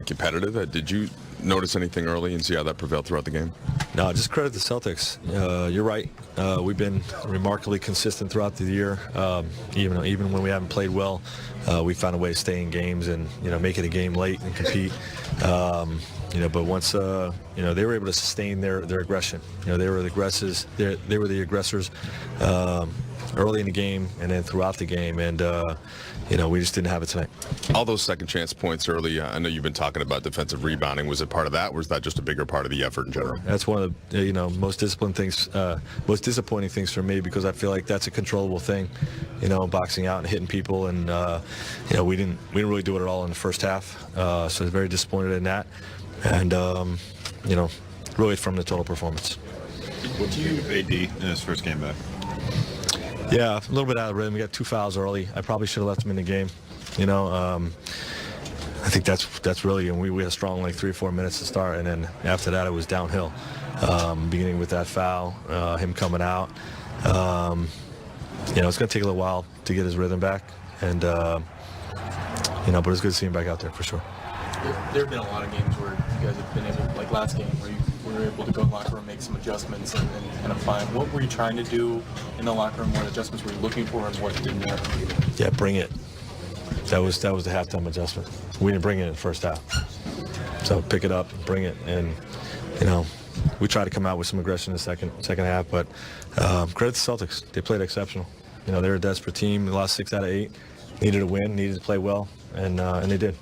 competitive. Did you notice anything early and see how that prevailed throughout the game? No, just credit the Celtics. You're right. We've been remarkably consistent throughout the year. Even when we haven't played well, we found a way to stay in games and make it a game late and compete. But once they were able to sustain their aggression. They were the aggressors. They were the aggressors early in the game and then throughout the game. And we just didn't have it tonight. All those second chance points early, I know you've been talking about defensive rebounding. Was it part of that, or was that just a bigger part of the effort in general? That's one of the most disappointing things for me, because I feel like that's a controllable thing, boxing out and hitting people, and we didn't really do it at all in the first half. So I was very disappointed in that, and really from the total performance. What do you AD in his first game back? Yeah, a little bit out of rhythm. We got 2 fouls early. I probably should have left him in the game. I think that's really, and we had a strong 3 or 4 minutes to start, and then after that it was downhill. Beginning with that foul, him coming out. It's going to take a little while to get his rhythm back, and but it's good to see him back out there for sure. There have been a lot of games where you guys have been able, like last game, where you were able to go in the locker room, make some adjustments, and kind of find what were you trying to do in the locker room, what adjustments were you looking for, and what didn't work? Yeah, bring it. That was the halftime adjustment. We didn't bring it in the first half. So pick it up, bring it, and we tried to come out with some aggression in the second half, but credit the Celtics. They played exceptional. They're a desperate team. They lost 6 out of 8. Needed to win, needed to play well, and they did.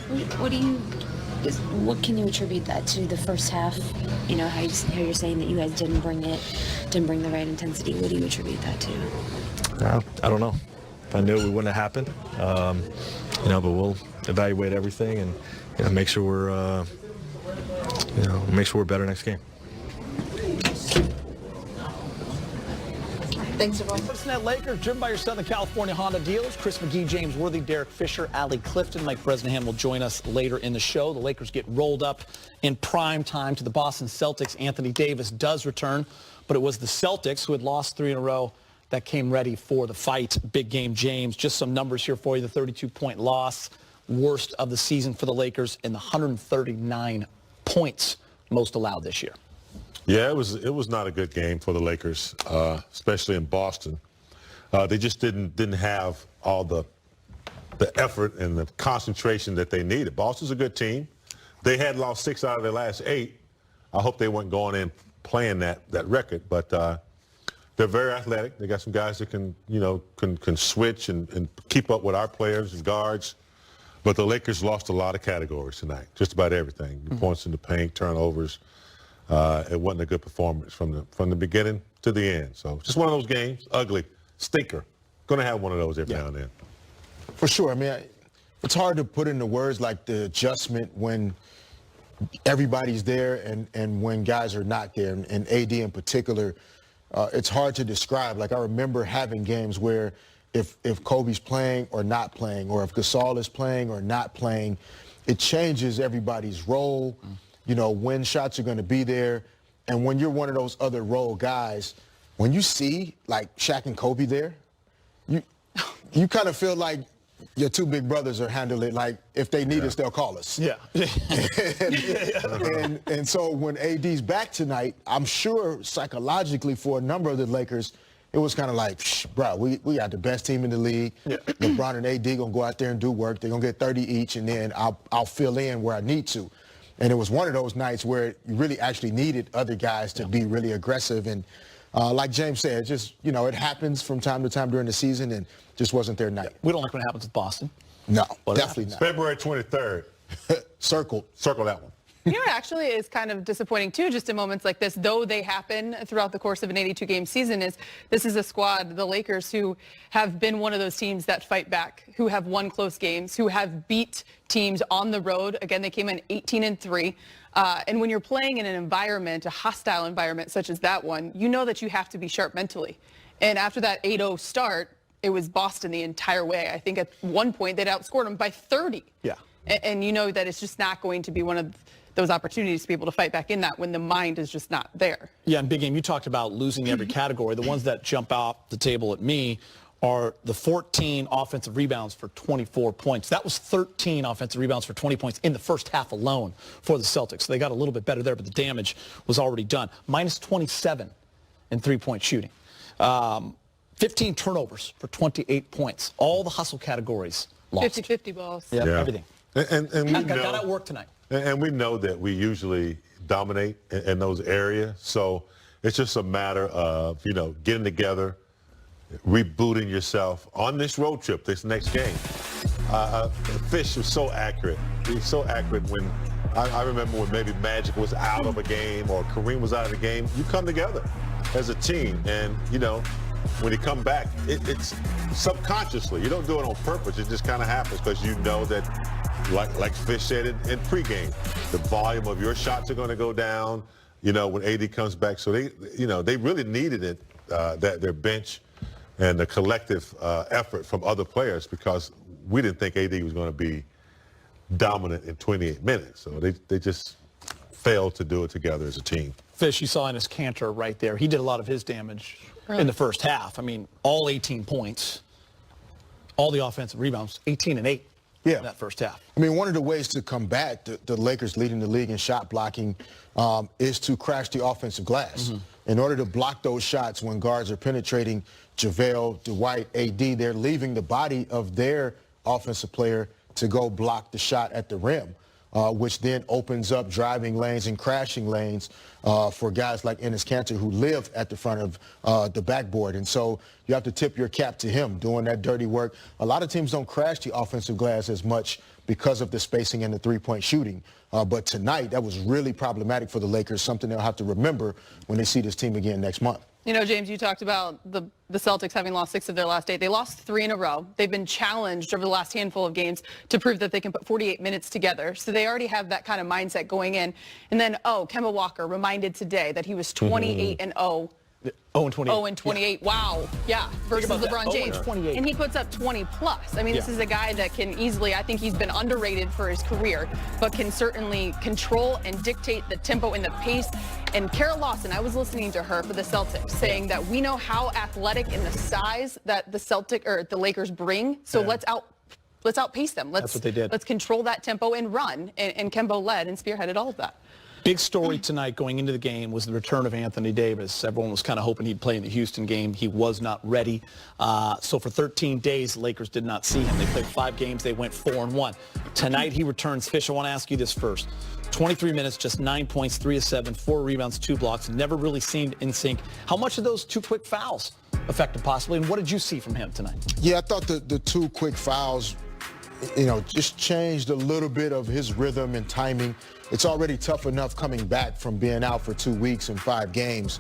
What can you attribute that to, the first half? How you're saying that you guys didn't bring the right intensity. What do you attribute that to? I don't know. If I knew it wouldn't have happened, but we'll evaluate everything and make sure we're better next game. Thanks, everyone. Cincinnati Lakers, driven by your Southern California Honda dealers. Chris McGee, James Worthy, Derek Fisher, Allie Clifton, Mike Bresnahan will join us later in the show. The Lakers get rolled up in prime time to the Boston Celtics. Anthony Davis does return, but it was the Celtics who had lost 3 in a row that came ready for the fight. Big game, James. Just some numbers here for you. The 32-point loss, worst of the season for the Lakers, and the 139 points most allowed this year. Yeah, it was not a good game for the Lakers, especially in Boston. They just didn't have all the effort and the concentration that they needed. Boston's a good team. They had lost 6 out of their last 8. I hope they weren't going in playing that record, but they're very athletic. They got some guys that can switch and keep up with our players and guards. But the Lakers lost a lot of categories tonight, just about everything. Points in the paint, turnovers. It wasn't a good performance from the beginning to the end. So just one of those games, ugly, stinker. Going to have one of those every now and then. For sure. I mean, it's hard to put into words like the adjustment when everybody's there and when guys are not there, and AD in particular. It's hard to describe. Like, I remember having games where if Kobe's playing or not playing, or if Gasol is playing or not playing, it changes everybody's role. When shots are going to be there. And when you're one of those other role guys, when you see, like, Shaq and Kobe there, you kind of feel like your 2 big brothers are handling it. Like, if they need us, they'll call us. Yeah. and so when AD's back tonight, I'm sure psychologically for a number of the Lakers, it was kind of like, bro, we got the best team in the league. Yeah. LeBron and AD going to go out there and do work. They're going to get 30 each, and then I'll fill in where I need to. And it was one of those nights where you really actually needed other guys to be really aggressive. And like James said, just, it happens from time to time during the season, and just wasn't their night. We don't like when it happens with Boston. No, definitely not. February 23rd. Circle that one. It actually is kind of disappointing, too, just in moments like this, though they happen throughout the course of an 82-game season, this is a squad, the Lakers, who have been one of those teams that fight back, who have won close games, who have beat teams on the road. Again, they came in 18-3. And when you're playing in an environment, a hostile environment such as that one, you know that you have to be sharp mentally. And after that 8-0 start, it was Boston the entire way. I think at one point they'd outscored them by 30. Yeah. And you know that it's just not going to be one of those opportunities to be able to fight back in that when the mind is just not there. Yeah, and Big Game, you talked about losing every category. The ones that jump off the table at me are the 14 offensive rebounds for 24 points. That was 13 offensive rebounds for 20 points in the first half alone for the Celtics. So they got a little bit better there, but the damage was already done. Minus 27 in three-point shooting. 15 turnovers for 28 points. All the hustle categories lost. 50-50 balls. Yeah, Yeah. everything. And we Got know, at work tonight. and we know that we usually dominate in those areas. So it's just a matter of, getting together, rebooting yourself on this road trip, this next game. Fish was so accurate. He was so accurate when I remember when maybe Magic was out of a game or Kareem was out of the game. You come together as a team, and when you come back, it's subconsciously. You don't do it on purpose. It just kind of happens because you know that, like Fish said in pregame, the volume of your shots are going to go down. When AD comes back, so they really needed it, that their bench and the collective effort from other players, because we didn't think AD was going to be dominant in 28 minutes. So they just failed to do it together as a team. Fish, you saw in his canter right there. He did a lot of his damage in the first half. I mean, all 18 points, all the offensive rebounds, 18 and 8 in that first half. I mean, one of the ways to combat the Lakers leading the league in shot blocking is to crash the offensive glass. In order to block those shots when guards are penetrating JaVale, Dwight, AD, they're leaving the body of their offensive player to go block the shot at the rim, which then opens up driving lanes and crashing lanes for guys like Enes Kanter who live at the front of the backboard. And so you have to tip your cap to him doing that dirty work. A lot of teams don't crash the offensive glass as much because of the spacing and the three-point shooting. But tonight, that was really problematic for the Lakers, something they'll have to remember when they see this team again next month. James, you talked about the Celtics having lost 6 of their last 8. They lost 3 in a row. They've been challenged over the last handful of games to prove that they can put 48 minutes together. So they already have that kind of mindset going in. And then, Kemba Walker reminded today that he was 28 and 0. 0 and 28. Yeah. Wow. Yeah. Versus LeBron James. 28. And he puts up 20 plus. I mean, this is a guy that can easily, I think he's been underrated for his career, but can certainly control and dictate the tempo and the pace. And Carol Lawson, I was listening to her for the Celtics saying that we know how athletic and the size that the Lakers bring. So let's outpace them. That's what they did. Let's control that tempo and run. And Kemba led and spearheaded all of that. Big story tonight going into the game was the return of Anthony Davis. Everyone was kind of hoping he'd play in the Houston game. He was not ready. So for 13 days, the Lakers did not see him. They played 5 games. They went 4-1. Tonight he returns. Fish, I want to ask you this first. 23 minutes, just 9 points, 3 of 7, 4 rebounds, 2 blocks. Never really seemed in sync. How much of those 2 quick fouls affected possibly? And what did you see from him tonight? Yeah, I thought the 2 quick fouls, just changed a little bit of his rhythm and timing. It's already tough enough coming back from being out for 2 weeks and 5 games.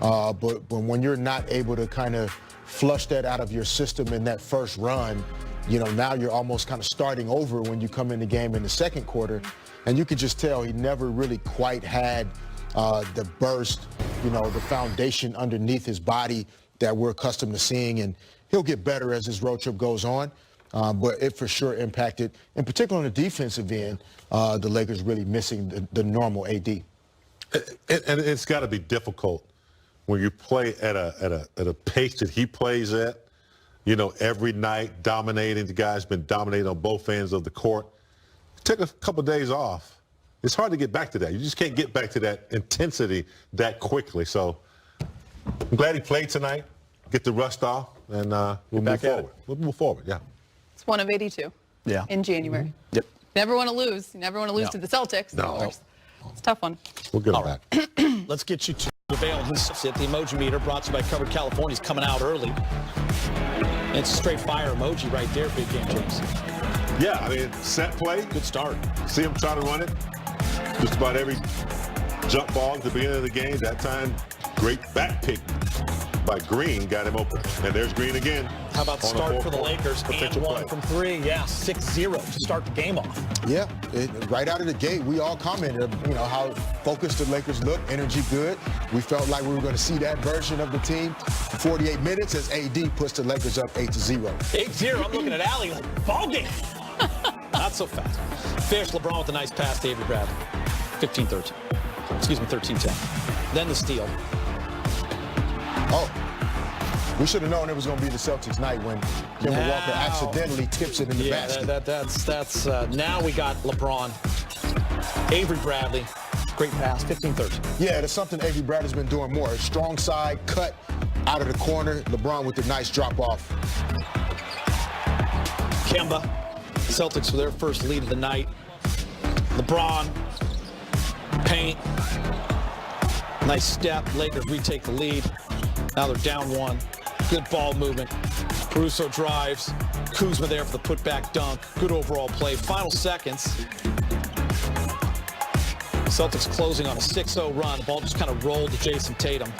But when you're not able to kind of flush that out of your system in that first run, now you're almost kind of starting over when you come in the game in the second quarter. And you could just tell he never really quite had the burst, the foundation underneath his body that we're accustomed to seeing. And he'll get better as his road trip goes on. But it for sure impacted, in particular on the defensive end, the Lakers really missing the normal AD. And it's got to be difficult when you play at a pace that he plays at, every night dominating. The guy's been dominating on both ends of the court. Take a couple of days off. It's hard to get back to that. You just can't get back to that intensity that quickly. So I'm glad he played tonight. Get the rust off, and we'll move forward. We'll move forward, yeah. It's 1 of 82 in January. Yep. Never want to lose. You never want to lose to the Celtics. No. Of course. It's a tough one. We'll get him back. Let's get you to JaVale himself. The emoji meter brought to you by Covered California. He's coming out early. It's a straight fire emoji right there, Big Game James. Yeah, I mean, set play. Good start. See him try to run it. Just about every jump ball at the beginning of the game. That time, great back pick by Green got him open. And there's Green again. How about the start for the Lakers? Potential And 1 from 3. Yeah, 6-0 to start the game off. Yeah, right out of the gate, we all commented, how focused the Lakers look, energy good. We felt like we were going to see that version of the team for 48 minutes as AD puts the Lakers up 8-0. 8-0. I'm looking at Allie like, ball game. Not so fast. Fish, LeBron with a nice pass to Avery Bradley. 15-13. Excuse me, 13-10. Then the steal. Oh. We should have known it was going to be the Celtics night when Kemba Walker accidentally tips it in the basket. That's now we got LeBron. Avery Bradley, great pass, 15-13. Yeah, that's something Avery Bradley's been doing more. Strong side, cut out of the corner. LeBron with the nice drop off. Kemba, Celtics for their first lead of the night. LeBron, paint, nice step. Lakers retake the lead. Now they're down 1. Good ball movement. Caruso drives. Kuzma there for the putback dunk. Good overall play. Final seconds. Celtics closing on a 6-0 run. The ball just kind of rolled to Jason Tatum.